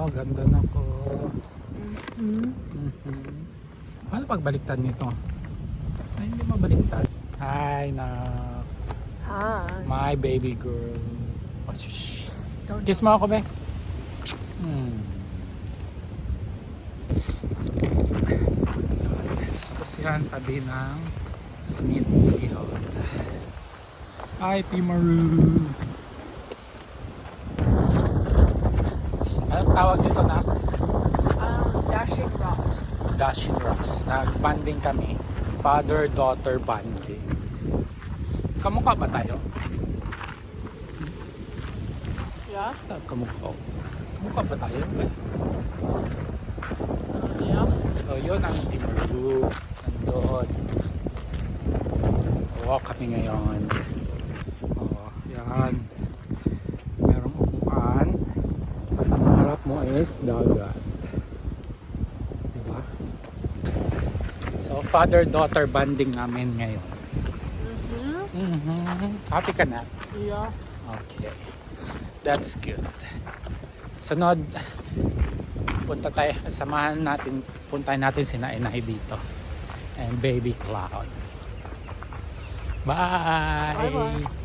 Wow, ganda na ko. Mm-hmm. Ano pagbaliktad nito? Ay, hindi mabaliktad. Hi, na. Hi. My baby girl. Oh, shush. Don't Kiss mo ako, be. Tapos yan, tabi ng Smithfield. Hi, Timaru. Anong tawag dito na? Dashing Rocks. Dashing Rocks. Nag-banding kami. Father-daughter banding. Kamukha ba tayo? Yeah? Kamukha. Kamukha ba tayo? Yeah. So yun ang Timaru. Nandun. Walk kami ngayon. Oh, yan. Merong upuan. Sa harap mo is dagat. Diba? So father-daughter banding namin ngayon. Happy ka na? Yeah. Okay. That's good. Sunod, puntahan natin si Nainay dito. And baby Cloud. Bye! Bye-bye.